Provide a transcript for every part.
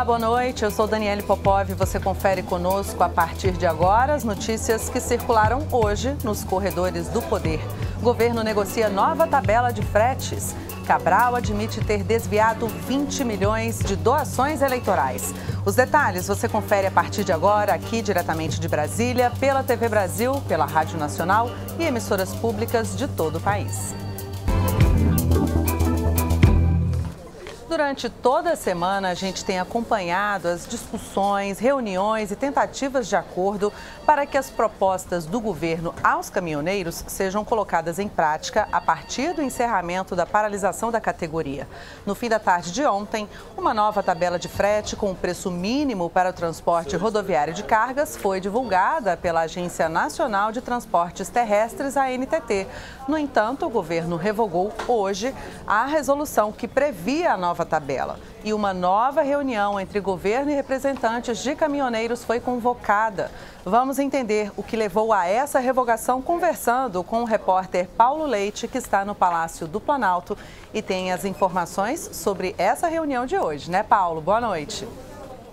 Olá, boa noite. Eu sou Daniele Popov e você confere conosco a partir de agora as notícias que circularam hoje nos corredores do poder. O governo negocia nova tabela de fretes. Cabral admite ter desviado 20 milhões de doações eleitorais. Os detalhes você confere a partir de agora, aqui diretamente de Brasília, pela TV Brasil, pela Rádio Nacional e emissoras públicas de todo o país. Durante toda a semana, a gente tem acompanhado as discussões, reuniões e tentativas de acordo para que as propostas do governo aos caminhoneiros sejam colocadas em prática a partir do encerramento da paralisação da categoria. No fim da tarde de ontem, uma nova tabela de frete com o preço mínimo para o transporte rodoviário de cargas foi divulgada pela Agência Nacional de Transportes Terrestres, a ANTT. No entanto, o governo revogou hoje a resolução que previa a nova tabela. E uma nova reunião entre governo e representantes de caminhoneiros foi convocada. Vamos entender o que levou a essa revogação conversando com o repórter Paulo Leite, que está no Palácio do Planalto e tem as informações sobre essa reunião de hoje, né, Paulo? Boa noite.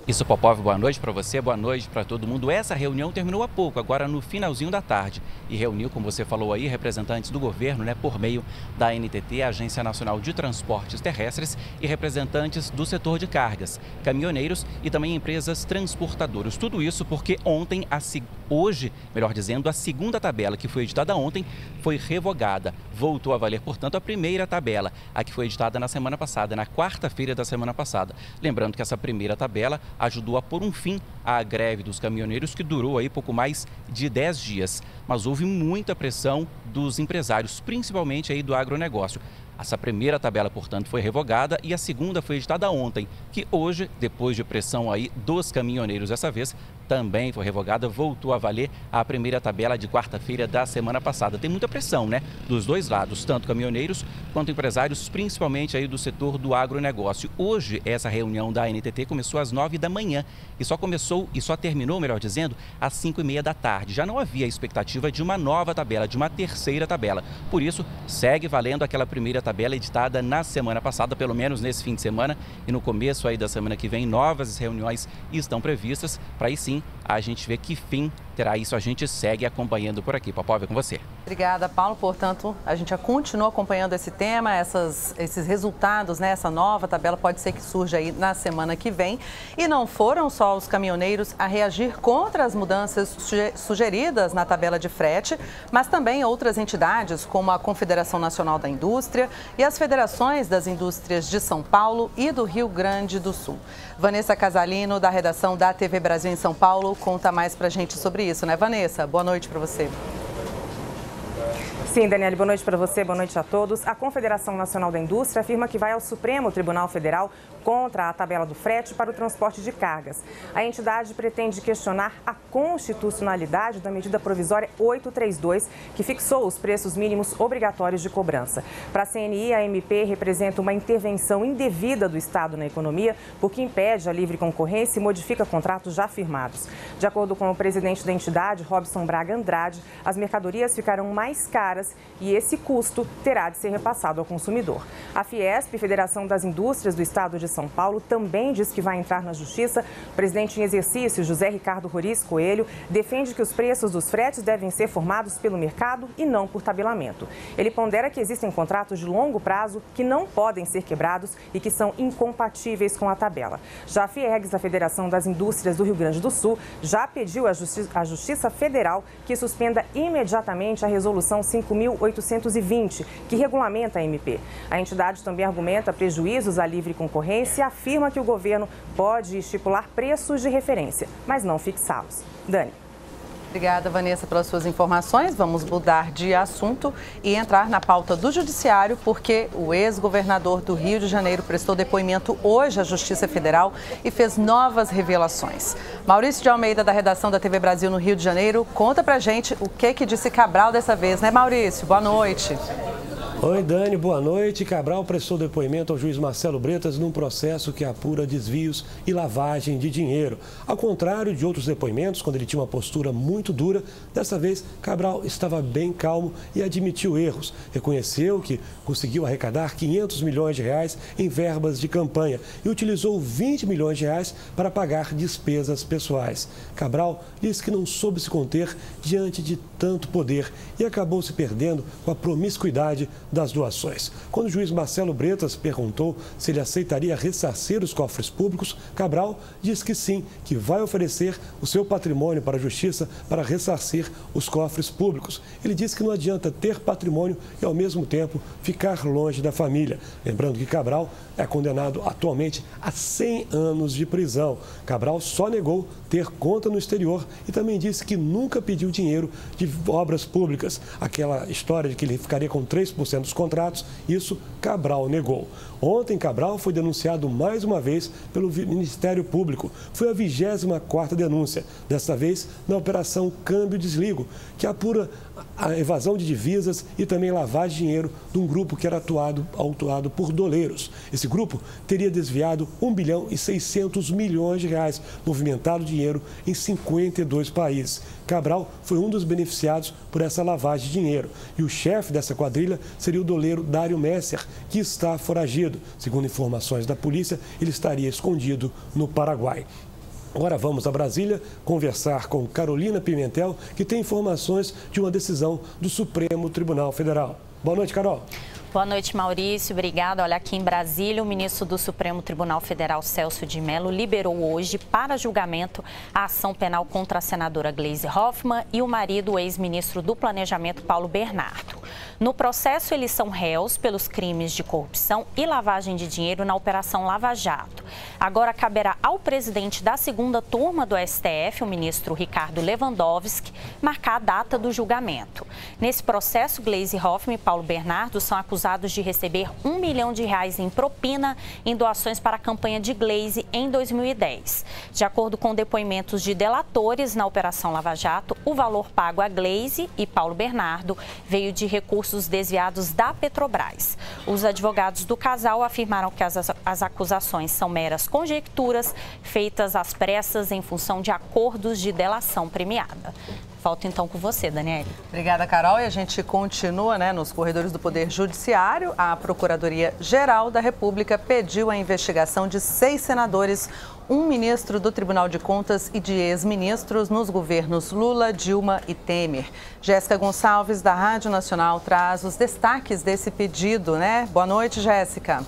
Isso, Popov, boa noite para você, boa noite para todo mundo. Essa reunião terminou há pouco, agora no finalzinho da tarde, e reuniu, como você falou aí, representantes do governo, por meio da ANTT, a Agência Nacional de Transportes Terrestres, e representantes do setor de cargas, caminhoneiros e também empresas transportadoras. Tudo isso porque hoje, melhor dizendo, a segunda tabela que foi editada ontem foi revogada. Voltou a valer, portanto, a primeira tabela, a que foi editada na semana passada, na quarta-feira da semana passada. Lembrando que essa primeira tabela ajudou a pôr um fim à greve dos caminhoneiros, que durou aí pouco mais de 10 dias. Mas houve muita pressão dos empresários, principalmente aí do agronegócio. Essa primeira tabela, portanto, foi revogada e a segunda foi editada ontem, que hoje, depois de pressão aí dos caminhoneiros dessa vez, também foi revogada, voltou a valer a primeira tabela de quarta-feira da semana passada. Tem muita pressão, dos dois lados, tanto caminhoneiros quanto empresários, principalmente aí do setor do agronegócio. Hoje, essa reunião da ANTT começou às 9 da manhã e só terminou, melhor dizendo, às 5h30 da tarde. Já não havia expectativa de uma nova tabela, de uma terceira tabela. Por isso, segue valendo aquela primeira tabela editada na semana passada, pelo menos nesse fim de semana, e no começo aí da semana que vem, novas reuniões estão previstas, para aí sim a gente ver que fim terá isso. A gente segue acompanhando por aqui. Popov, é com você. Obrigada, Paulo. Portanto, a gente já continua acompanhando esse tema, esses resultados, essa nova tabela pode ser que surja aí na semana que vem. E não foram só os caminhoneiros a reagir contra as mudanças sugeridas na tabela de frete, mas também outras entidades, como a Confederação Nacional da Indústria e as federações das indústrias de São Paulo e do Rio Grande do Sul. Vanessa Casalino, da redação da TV Brasil em São Paulo, conta mais pra gente sobre isso, né, Vanessa? Boa noite para você. Sim, Daniele, boa noite para você, boa noite a todos. A Confederação Nacional da Indústria afirma que vai ao Supremo Tribunal Federal contra a tabela do frete para o transporte de cargas. A entidade pretende questionar a constitucionalidade da medida provisória 832, que fixou os preços mínimos obrigatórios de cobrança. Para a CNI, a MP representa uma intervenção indevida do Estado na economia, porque impede a livre concorrência e modifica contratos já firmados. De acordo com o presidente da entidade, Robson Braga Andrade, as mercadorias ficarão mais caras e esse custo terá de ser repassado ao consumidor. A Fiesp, Federação das Indústrias do Estado de São Paulo, também diz que vai entrar na justiça. O presidente em exercício, José Ricardo Roriz Coelho, defende que os preços dos fretes devem ser formados pelo mercado e não por tabelamento. Ele pondera que existem contratos de longo prazo que não podem ser quebrados e que são incompatíveis com a tabela. Já a Fiergs, a Federação das Indústrias do Rio Grande do Sul, já pediu à Justiça Federal que suspenda imediatamente a resolução 5.820, que regulamenta a MP. A entidade também argumenta prejuízos à livre concorrência e afirma que o governo pode estipular preços de referência, mas não fixá-los. Dani. Obrigada, Vanessa, pelas suas informações. Vamos mudar de assunto e entrar na pauta do Judiciário, porque o ex-governador do Rio de Janeiro prestou depoimento hoje à Justiça Federal e fez novas revelações. Maurício de Almeida, da redação da TV Brasil no Rio de Janeiro, conta pra gente o que disse Cabral dessa vez, né, Maurício? Boa noite. Oi, Dani, boa noite. Cabral prestou depoimento ao juiz Marcelo Bretas num processo que apura desvios e lavagem de dinheiro. Ao contrário de outros depoimentos, quando ele tinha uma postura muito dura, dessa vez Cabral estava bem calmo e admitiu erros. Reconheceu que conseguiu arrecadar 500 milhões de reais em verbas de campanha e utilizou 20 milhões de reais para pagar despesas pessoais. Cabral disse que não soube se conter diante de tanto poder e acabou se perdendo com a promiscuidade das doações. Quando o juiz Marcelo Bretas perguntou se ele aceitaria ressarcir os cofres públicos, Cabral disse que sim, que vai oferecer o seu patrimônio para a justiça para ressarcir os cofres públicos. Ele disse que não adianta ter patrimônio e, ao mesmo tempo, ficar longe da família. Lembrando que Cabral é condenado atualmente a 100 anos de prisão. Cabral só negou ter conta no exterior e também disse que nunca pediu dinheiro de obras públicas. Aquela história de que ele ficaria com 3% dos contratos, isso Cabral negou. Ontem, Cabral foi denunciado mais uma vez pelo Ministério Público. Foi a 24ª denúncia, desta vez na Operação Câmbio Desligo, que apura a evasão de divisas e também lavagem de dinheiro de um grupo que era autuado por doleiros. Esse grupo teria desviado 1 bilhão e 600 milhões de reais, movimentado dinheiro em 52 países. Cabral foi um dos beneficiados por essa lavagem de dinheiro. E o chefe dessa quadrilha seria o doleiro Dário Messer, que está foragido. Segundo informações da polícia, ele estaria escondido no Paraguai. Agora vamos a Brasília conversar com Carolina Pimentel, que tem informações de uma decisão do Supremo Tribunal Federal. Boa noite, Carol. Boa noite, Maurício. Obrigada. Olha, aqui em Brasília, o ministro do Supremo Tribunal Federal, Celso de Mello, liberou hoje para julgamento a ação penal contra a senadora Gleisi Hoffmann e o marido, o ex-ministro do Planejamento, Paulo Bernardo. No processo, eles são réus pelos crimes de corrupção e lavagem de dinheiro na Operação Lava Jato. Agora caberá ao presidente da segunda turma do STF, o ministro Ricardo Lewandowski, marcar a data do julgamento. Nesse processo, Gleisi Hoffmann e Paulo Bernardo são acusados de receber R$1 milhão em propina em doações para a campanha de Gleisi em 2010. De acordo com depoimentos de delatores na Operação Lava Jato, o valor pago a Gleisi e Paulo Bernardo veio de recursos desviados da Petrobras. Os advogados do casal afirmaram que as acusações são meras conjecturas feitas às pressas em função de acordos de delação premiada. Volto então com você, Daniele. Obrigada, Carol. E a gente continua, nos corredores do Poder Judiciário. A Procuradoria-Geral da República pediu a investigação de 6 senadores, um ministro do Tribunal de Contas e de ex-ministros nos governos Lula, Dilma e Temer. Jéssica Gonçalves, da Rádio Nacional, traz os destaques desse pedido, Boa noite, Jéssica.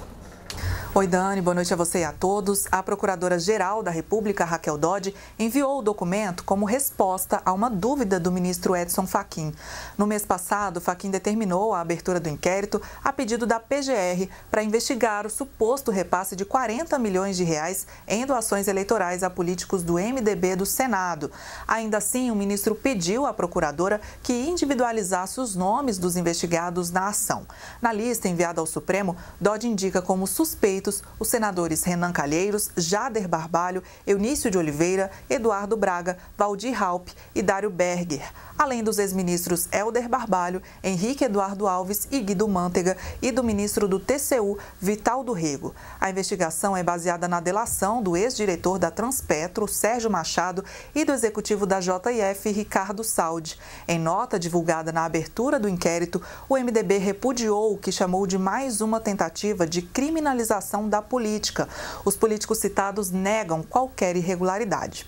Oi, Dani, boa noite a você e a todos. A Procuradora-Geral da República, Raquel Dodge, enviou o documento como resposta a uma dúvida do ministro Edson Fachin. No mês passado, Fachin determinou a abertura do inquérito a pedido da PGR para investigar o suposto repasse de 40 milhões de reais em doações eleitorais a políticos do MDB do Senado. Ainda assim, o ministro pediu à procuradora que individualizasse os nomes dos investigados na ação. Na lista enviada ao Supremo, Dodge indica como suspeitos os senadores Renan Calheiros, Jader Barbalho, Eunício de Oliveira, Eduardo Braga, Valdir Raupp e Dário Berger, além dos ex-ministros Helder Barbalho, Henrique Eduardo Alves e Guido Mantega e do ministro do TCU, Vital do Rego. A investigação é baseada na delação do ex-diretor da Transpetro, Sérgio Machado, e do executivo da JF, Ricardo Saldi. Em nota divulgada na abertura do inquérito, o MDB repudiou o que chamou de mais uma tentativa de criminalização da política. Os políticos citados negam qualquer irregularidade.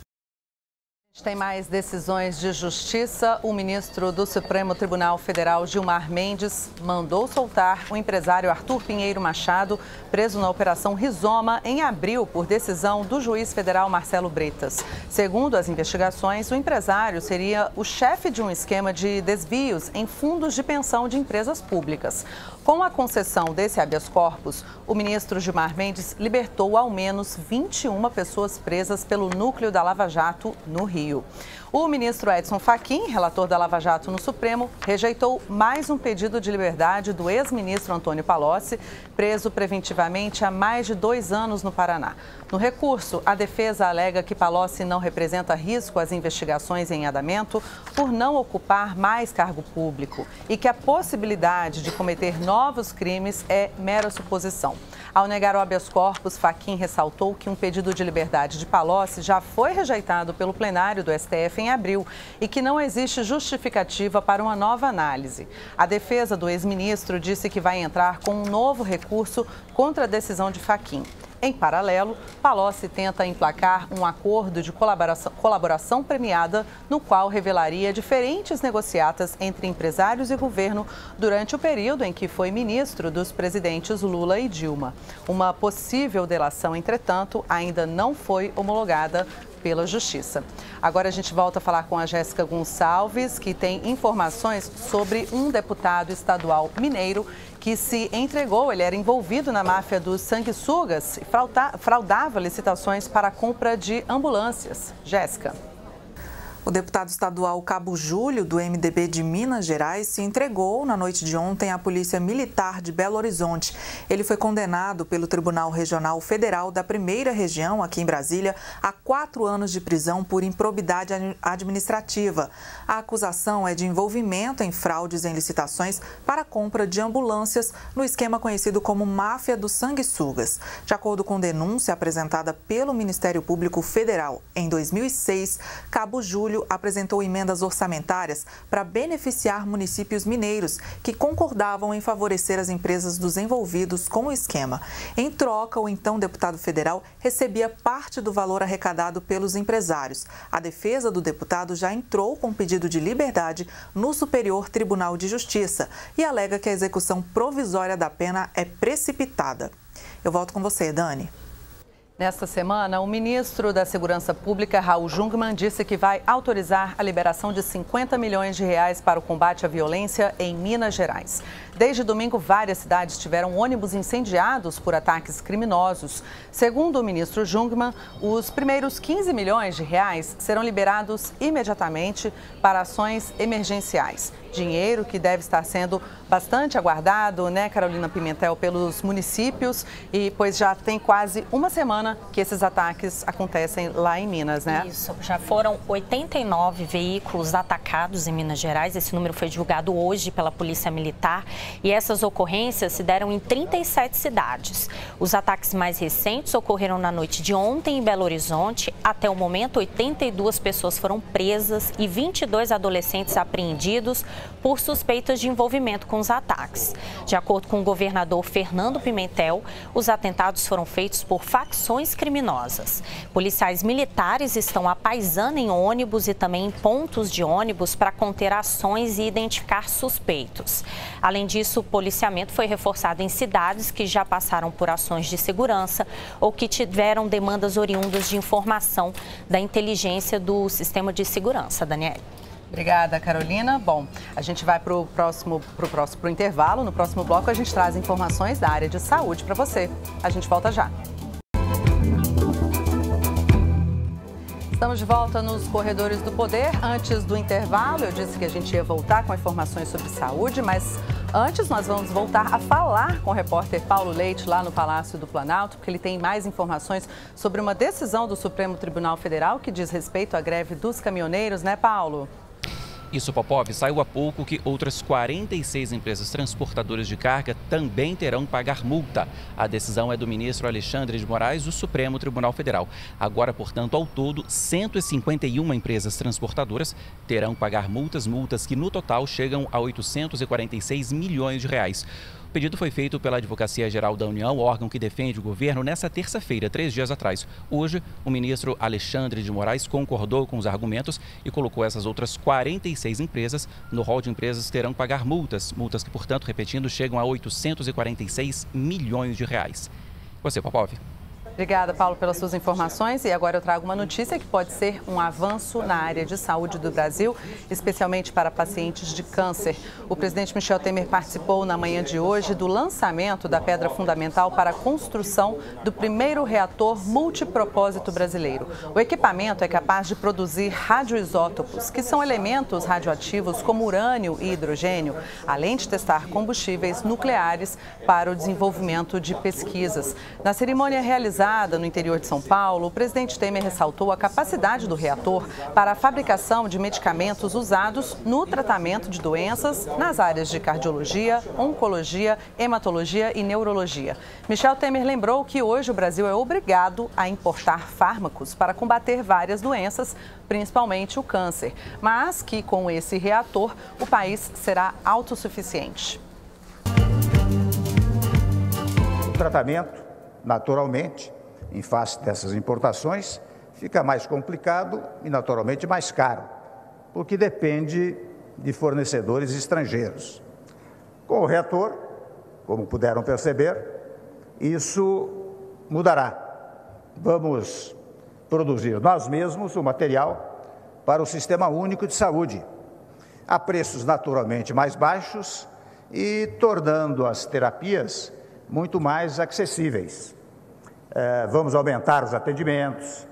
Tem mais decisões de justiça. O ministro do Supremo Tribunal Federal, Gilmar Mendes, mandou soltar o empresário Arthur Pinheiro Machado, preso na Operação Rizoma em abril por decisão do juiz federal Marcelo Bretas. Segundo as investigações, o empresário seria o chefe de um esquema de desvios em fundos de pensão de empresas públicas. Com a concessão desse habeas corpus, o ministro Gilmar Mendes libertou ao menos 21 pessoas presas pelo núcleo da Lava Jato no Rio. Rio. O ministro Edson Fachin, relator da Lava Jato no Supremo, rejeitou mais um pedido de liberdade do ex-ministro Antônio Palocci, preso preventivamente há mais de 2 anos no Paraná. No recurso, a defesa alega que Palocci não representa risco às investigações em andamento por não ocupar mais cargo público e que a possibilidade de cometer novos crimes é mera suposição. Ao negar o habeas corpus, Fachin ressaltou que um pedido de liberdade de Palocci já foi rejeitado pelo plenário do STF em abril e que não existe justificativa para uma nova análise. A defesa do ex-ministro disse que vai entrar com um novo recurso contra a decisão de Fachin. Em paralelo, Palocci tenta emplacar um acordo de colaboração premiada, no qual revelaria diferentes negociatas entre empresários e governo durante o período em que foi ministro dos presidentes Lula e Dilma. Uma possível delação, entretanto, ainda não foi homologada pela Justiça. Agora a gente volta a falar com a Jéssica Gonçalves, que tem informações sobre um deputado estadual mineiro que se entregou. Ele era envolvido na máfia dos sanguessugas e fraudava licitações para a compra de ambulâncias. Jéssica. O deputado estadual Cabo Júlio, do MDB de Minas Gerais, se entregou na noite de ontem à Polícia Militar de Belo Horizonte. Ele foi condenado pelo Tribunal Regional Federal da Primeira Região, aqui em Brasília, a 4 anos de prisão por improbidade administrativa. A acusação é de envolvimento em fraudes em licitações para a compra de ambulâncias no esquema conhecido como máfia dos sanguessugas. De acordo com denúncia apresentada pelo Ministério Público Federal em 2006, Cabo Júlio apresentou emendas orçamentárias para beneficiar municípios mineiros que concordavam em favorecer as empresas dos envolvidos com o esquema. Em troca, o então deputado federal recebia parte do valor arrecadado pelos empresários. A defesa do deputado já entrou com pedido de liberdade no Superior Tribunal de Justiça e alega que a execução provisória da pena é precipitada. Eu volto com você, Dani. Nesta semana, o ministro da Segurança Pública, Raul Jungmann, disse que vai autorizar a liberação de 50 milhões de reais para o combate à violência em Minas Gerais. Desde domingo, várias cidades tiveram ônibus incendiados por ataques criminosos. Segundo o ministro Jungmann, os primeiros 15 milhões de reais serão liberados imediatamente para ações emergenciais. Dinheiro que deve estar sendo bastante aguardado, né, Carolina Pimentel, pelos municípios, e pois já tem quase uma semana que esses ataques acontecem lá em Minas, né? Isso, já foram 89 veículos atacados em Minas Gerais. Esse número foi divulgado hoje pela Polícia Militar e essas ocorrências se deram em 37 cidades. Os ataques mais recentes ocorreram na noite de ontem em Belo Horizonte. Até o momento, 82 pessoas foram presas e 22 adolescentes apreendidos por suspeitas de envolvimento com os ataques. De acordo com o governador Fernando Pimentel, os atentados foram feitos por facções criminosas. Policiais militares estão à paisana em ônibus e também em pontos de ônibus para conter ações e identificar suspeitos. Além disso, o policiamento foi reforçado em cidades que já passaram por ações de segurança ou que tiveram demandas oriundas de informação da inteligência do sistema de segurança. Daniela. Obrigada, Carolina. Bom, a gente vai para o próximo intervalo. No próximo bloco, a gente traz informações da área de saúde para você. A gente volta já. Estamos de volta nos Corredores do Poder. Antes do intervalo, eu disse que a gente ia voltar com informações sobre saúde, mas antes nós vamos voltar a falar com o repórter Paulo Leite lá no Palácio do Planalto, porque ele tem mais informações sobre uma decisão do Supremo Tribunal Federal que diz respeito à greve dos caminhoneiros, né, Paulo? Isso, Popov, saiu há pouco que outras 46 empresas transportadoras de carga também terão que pagar multa. A decisão é do ministro Alexandre de Moraes, do Supremo Tribunal Federal. Agora, portanto, ao todo, 151 empresas transportadoras terão que pagar multas que no total chegam a 846 milhões de reais. O pedido foi feito pela Advocacia Geral da União, órgão que defende o governo, nessa terça-feira, 3 dias atrás. Hoje, o ministro Alexandre de Moraes concordou com os argumentos e colocou essas outras 46 empresas no rol de empresas que terão que pagar multas que, portanto, repetindo, chegam a 846 milhões de reais. Você, Popov. Obrigada, Paulo, pelas suas informações. E agora eu trago uma notícia que pode ser um avanço na área de saúde do Brasil, especialmente para pacientes de câncer. O presidente Michel Temer participou na manhã de hoje do lançamento da pedra fundamental para a construção do primeiro reator multipropósito brasileiro. O equipamento é capaz de produzir radioisótopos, que são elementos radioativos como urânio e hidrogênio, além de testar combustíveis nucleares para o desenvolvimento de pesquisas. Na cerimônia realizada no interior de São Paulo, o presidente Temer ressaltou a capacidade do reator para a fabricação de medicamentos usados no tratamento de doenças nas áreas de cardiologia, oncologia, hematologia e neurologia. Michel Temer lembrou que hoje o Brasil é obrigado a importar fármacos para combater várias doenças, principalmente o câncer, mas que com esse reator o país será autossuficiente. O tratamento, naturalmente, em face dessas importações, fica mais complicado e, naturalmente, mais caro, porque depende de fornecedores estrangeiros. Com o reator, como puderam perceber, isso mudará. Vamos produzir nós mesmos o material para o Sistema Único de Saúde, a preços naturalmente mais baixos e tornando as terapias muito mais acessíveis. Vamos aumentar os atendimentos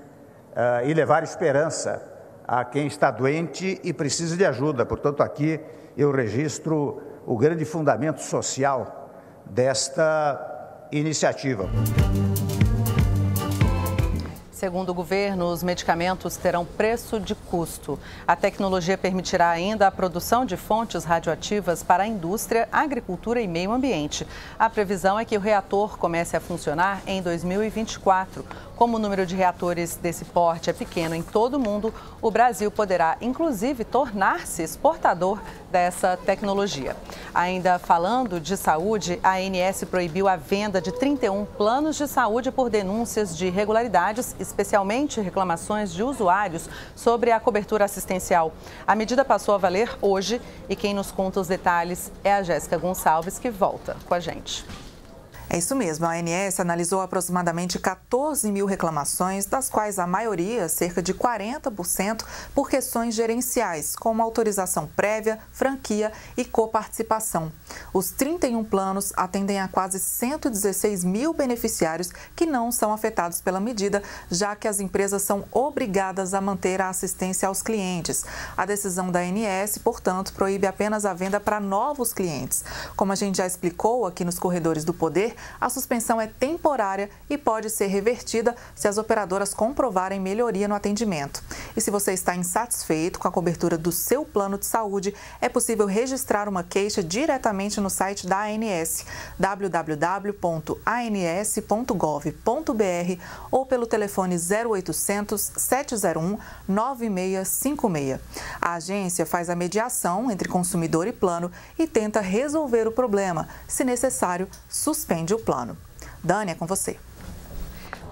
e levar esperança a quem está doente e precisa de ajuda. Portanto, aqui eu registro o grande fundamento social desta iniciativa. Segundo o governo, os medicamentos terão preço de custo. A tecnologia permitirá ainda a produção de fontes radioativas para a indústria, agricultura e meio ambiente. A previsão é que o reator comece a funcionar em 2024. Como o número de reatores desse porte é pequeno em todo o mundo, o Brasil poderá, inclusive, tornar-se exportador dessa tecnologia. Ainda falando de saúde, a ANS proibiu a venda de 31 planos de saúde por denúncias de irregularidades, especialmente reclamações de usuários sobre a cobertura assistencial. A medida passou a valer hoje e quem nos conta os detalhes é a Jéssica Gonçalves, que volta com a gente. É isso mesmo, a ANS analisou aproximadamente 14 mil reclamações, das quais a maioria, cerca de 40%, por questões gerenciais, como autorização prévia, franquia e coparticipação. Os 31 planos atendem a quase 116 mil beneficiários que não são afetados pela medida, já que as empresas são obrigadas a manter a assistência aos clientes. A decisão da ANS, portanto, proíbe apenas a venda para novos clientes. Como a gente já explicou aqui nos Corredores do Poder, a suspensão é temporária e pode ser revertida se as operadoras comprovarem melhoria no atendimento. E se você está insatisfeito com a cobertura do seu plano de saúde, é possível registrar uma queixa diretamente no site da ANS, www.ans.gov.br ou pelo telefone 0800 701 9656. A agência faz a mediação entre consumidor e plano e tenta resolver o problema. Se necessário, suspende o plano. Dani, é com você.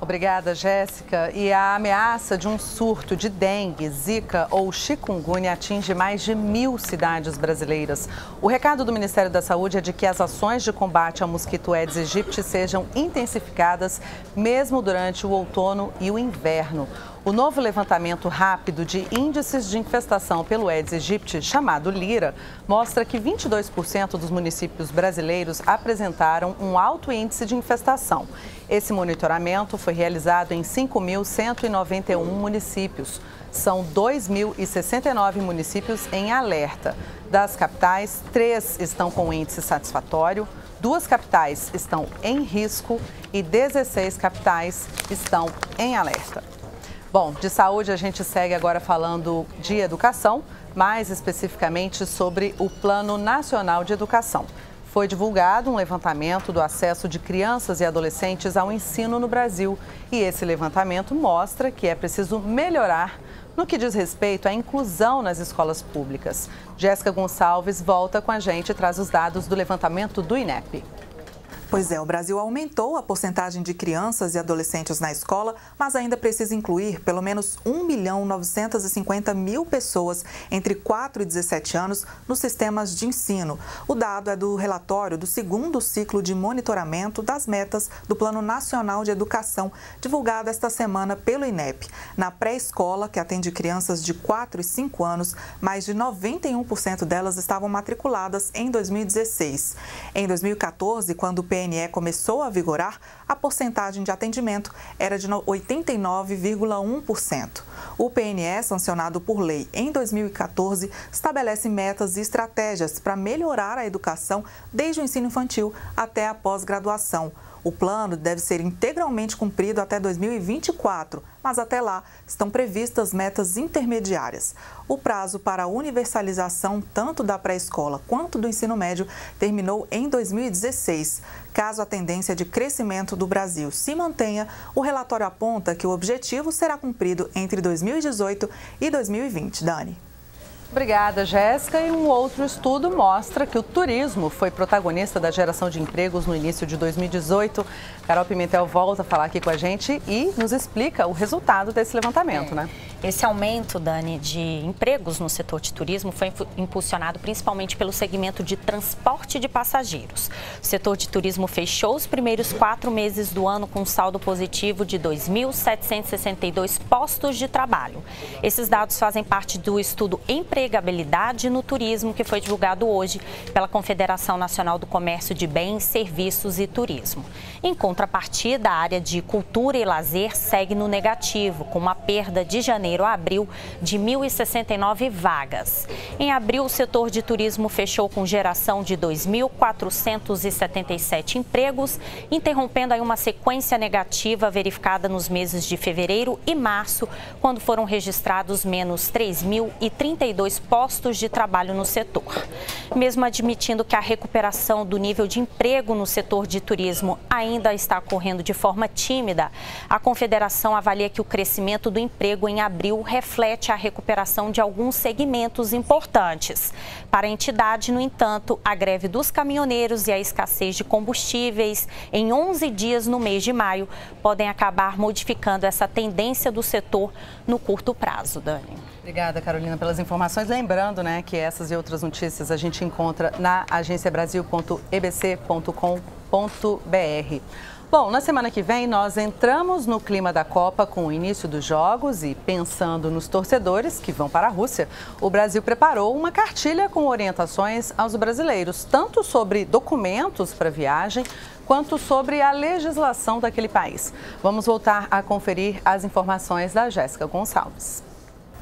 Obrigada, Jéssica. E a ameaça de um surto de dengue, zika ou chikungunya atinge mais de 1.000 cidades brasileiras. O recado do Ministério da Saúde é de que as ações de combate ao mosquito Aedes aegypti sejam intensificadas mesmo durante o outono e o inverno. O novo levantamento rápido de índices de infestação pelo Aedes aegypti, chamado LIRA, mostra que 22% dos municípios brasileiros apresentaram um alto índice de infestação. Esse monitoramento foi realizado em 5.191 municípios. São 2.069 municípios em alerta. Das capitais, 3 estão com índice satisfatório, 2 capitais estão em risco e 16 capitais estão em alerta. Bom, de saúde a gente segue agora falando de educação, mais especificamente sobre o Plano Nacional de Educação. Foi divulgado um levantamento do acesso de crianças e adolescentes ao ensino no Brasil. E esse levantamento mostra que é preciso melhorar no que diz respeito à inclusão nas escolas públicas. Jéssica Gonçalves volta com a gente e traz os dados do levantamento do INEP. Pois é, o Brasil aumentou a porcentagem de crianças e adolescentes na escola, mas ainda precisa incluir pelo menos 1.950.000 pessoas entre 4 e 17 anos nos sistemas de ensino. O dado é do relatório do segundo ciclo de monitoramento das metas do Plano Nacional de Educação, divulgado esta semana pelo INEP. Na pré-escola, que atende crianças de 4 e 5 anos, mais de 91% delas estavam matriculadas em 2016. Em 2014, quando o PNE começou a vigorar, a porcentagem de atendimento era de 89,1%. O PNE, sancionado por lei em 2014, estabelece metas e estratégias para melhorar a educação desde o ensino infantil até a pós-graduação. O plano deve ser integralmente cumprido até 2024, mas até lá estão previstas metas intermediárias. O prazo para a universalização tanto da pré-escola quanto do ensino médio terminou em 2016. Caso a tendência de crescimento do Brasil se mantenha, o relatório aponta que o objetivo será cumprido entre 2018 e 2020. Dani. Obrigada, Jéssica. E um outro estudo mostra que o turismo foi protagonista da geração de empregos no início de 2018. Carol Pimentel volta a falar aqui com a gente e nos explica o resultado desse levantamento, né? Esse aumento, Dani, de empregos no setor de turismo foi impulsionado principalmente pelo segmento de transporte de passageiros. O setor de turismo fechou os primeiros 4 meses do ano com um saldo positivo de 2.762 postos de trabalho. Esses dados fazem parte do estudo Empregabilidade no Turismo, que foi divulgado hoje pela Confederação Nacional do Comércio de Bens, Serviços e Turismo. Em contrapartida, a área de cultura e lazer segue no negativo, com uma perda de janeiro a abril de 1.069 vagas. Em abril, o setor de turismo fechou com geração de 2.477 empregos, interrompendo aí uma sequência negativa verificada nos meses de fevereiro e março, quando foram registrados menos 3.032 postos de trabalho no setor. Mesmo admitindo que a recuperação do nível de emprego no setor de turismo ainda está ocorrendo de forma tímida, a Confederação avalia que o crescimento do emprego em abril reflete a recuperação de alguns segmentos importantes. Para a entidade, no entanto, a greve dos caminhoneiros e a escassez de combustíveis em 11 dias no mês de maio podem acabar modificando essa tendência do setor no curto prazo, Dani. Obrigada, Carolina, pelas informações. Lembrando, né, que essas e outras notícias a gente encontra na agenciabrasil.ebc.com.br. Bom, na semana que vem nós entramos no clima da Copa com o início dos jogos e pensando nos torcedores que vão para a Rússia, o Brasil preparou uma cartilha com orientações aos brasileiros, tanto sobre documentos para viagem, quanto sobre a legislação daquele país. Vamos voltar a conferir as informações da Jéssica Gonçalves.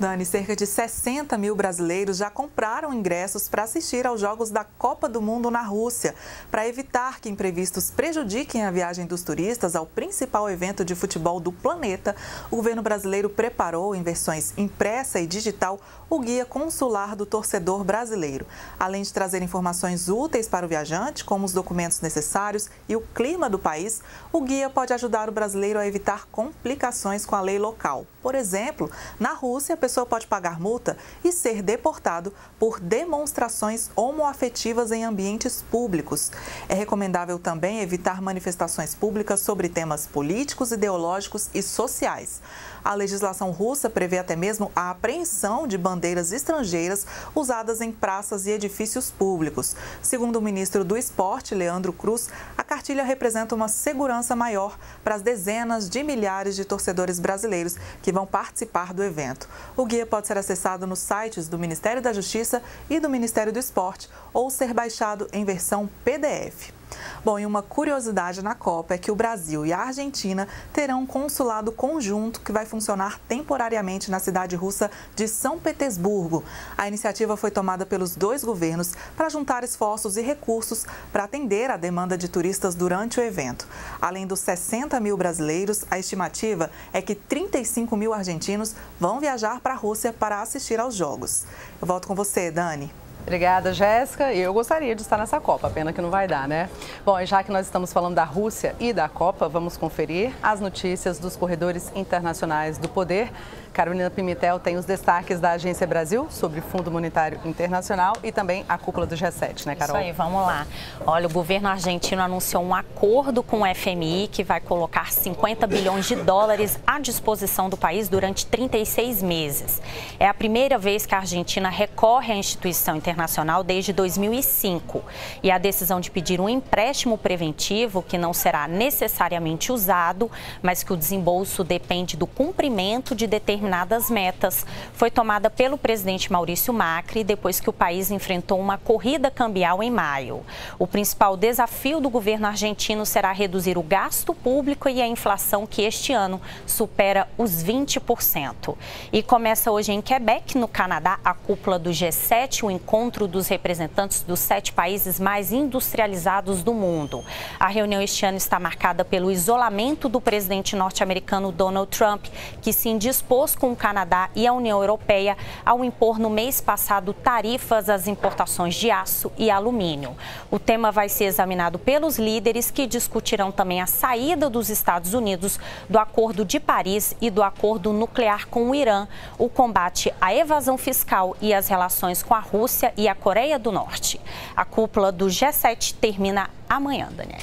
Dani, cerca de 60 mil brasileiros já compraram ingressos para assistir aos Jogos da Copa do Mundo na Rússia. Para evitar que imprevistos prejudiquem a viagem dos turistas ao principal evento de futebol do planeta, o governo brasileiro preparou em versões impressa e digital o Guia Consular do Torcedor Brasileiro. Além de trazer informações úteis para o viajante, como os documentos necessários e o clima do país, o guia pode ajudar o brasileiro a evitar complicações com a lei local. Por exemplo, na Rússia, a pessoa pode pagar multa e ser deportado por demonstrações homoafetivas em ambientes públicos. É recomendável também evitar manifestações públicas sobre temas políticos, ideológicos e sociais. A legislação russa prevê até mesmo a apreensão de bandeiras estrangeiras usadas em praças e edifícios públicos. Segundo o ministro do Esporte, Leandro Cruz, a cartilha representa uma segurança maior para as dezenas de milhares de torcedores brasileiros que vão participar do evento. O guia pode ser acessado nos sites do Ministério da Justiça e do Ministério do Esporte ou ser baixado em versão PDF. Bom, e uma curiosidade na Copa é que o Brasil e a Argentina terão um consulado conjunto que vai funcionar temporariamente na cidade russa de São Petersburgo. A iniciativa foi tomada pelos dois governos para juntar esforços e recursos para atender a demanda de turistas durante o evento. Além dos 60 mil brasileiros, a estimativa é que 35 mil argentinos vão viajar para a Rússia para assistir aos Jogos. Eu volto com você, Dani. Obrigada, Jéssica. Eu gostaria de estar nessa Copa, pena que não vai dar, né? Bom, e já que nós estamos falando da Rússia e da Copa, vamos conferir as notícias dos corredores internacionais do poder. Carolina Pimentel tem os destaques da Agência Brasil sobre Fundo Monetário Internacional e também a cúpula do G7, né, Carol? Isso aí, vamos lá. Olha, o governo argentino anunciou um acordo com o FMI que vai colocar 50 bilhões de dólares à disposição do país durante 36 meses. É a primeira vez que a Argentina recorre à instituição internacional desde 2005. E a decisão de pedir um empréstimo preventivo, que não será necessariamente usado, mas que o desembolso depende do cumprimento de determinadas metas, foi tomada pelo presidente Maurício Macri depois que o país enfrentou uma corrida cambial em maio. O principal desafio do governo argentino será reduzir o gasto público e a inflação, que este ano supera os 20%. E começa hoje em Quebec, no Canadá, a cúpula do G7, o encontro dos representantes dos 7 países mais industrializados do mundo. A reunião este ano está marcada pelo isolamento do presidente norte-americano Donald Trump, que se indispôs com o Canadá e a União Europeia ao impor no mês passado tarifas às importações de aço e alumínio. O tema vai ser examinado pelos líderes, que discutirão também a saída dos Estados Unidos do Acordo de Paris e do Acordo Nuclear com o Irã, o combate à evasão fiscal e as relações com a Rússia e a Coreia do Norte. A cúpula do G7 termina amanhã, Daniel.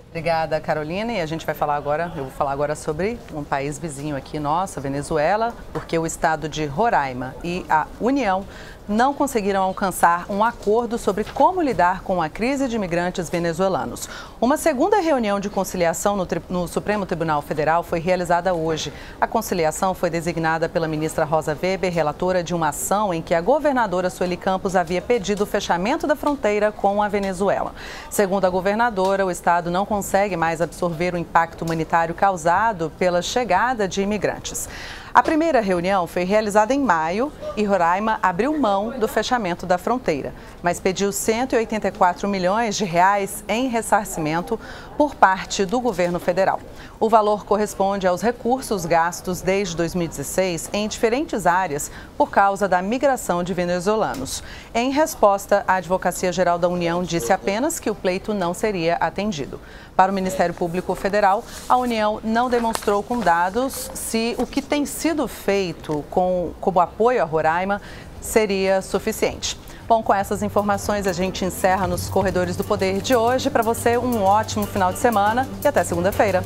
Obrigada, Carolina. E eu vou falar agora sobre um país vizinho aqui, nossa, Venezuela, porque o estado de Roraima e a União não conseguiram alcançar um acordo sobre como lidar com a crise de imigrantes venezuelanos. Uma segunda reunião de conciliação no Supremo Tribunal Federal foi realizada hoje. A conciliação foi designada pela ministra Rosa Weber, relatora de uma ação em que a governadora Sueli Campos havia pedido o fechamento da fronteira com a Venezuela. Segundo a governadora, o estado não consegue mais absorver o impacto humanitário causado pela chegada de imigrantes. A primeira reunião foi realizada em maio e Roraima abriu mão do fechamento da fronteira, mas pediu 184 milhões de reais em ressarcimento por parte do governo federal. O valor corresponde aos recursos gastos desde 2016 em diferentes áreas por causa da migração de venezuelanos. Em resposta, a Advocacia Geral da União disse apenas que o pleito não seria atendido. Para o Ministério Público Federal, a União não demonstrou com dados se o que tem sido feito como apoio a Roraima seria suficiente. Bom, com essas informações a gente encerra nos Corredores do Poder de hoje. Para você, um ótimo final de semana e até segunda-feira.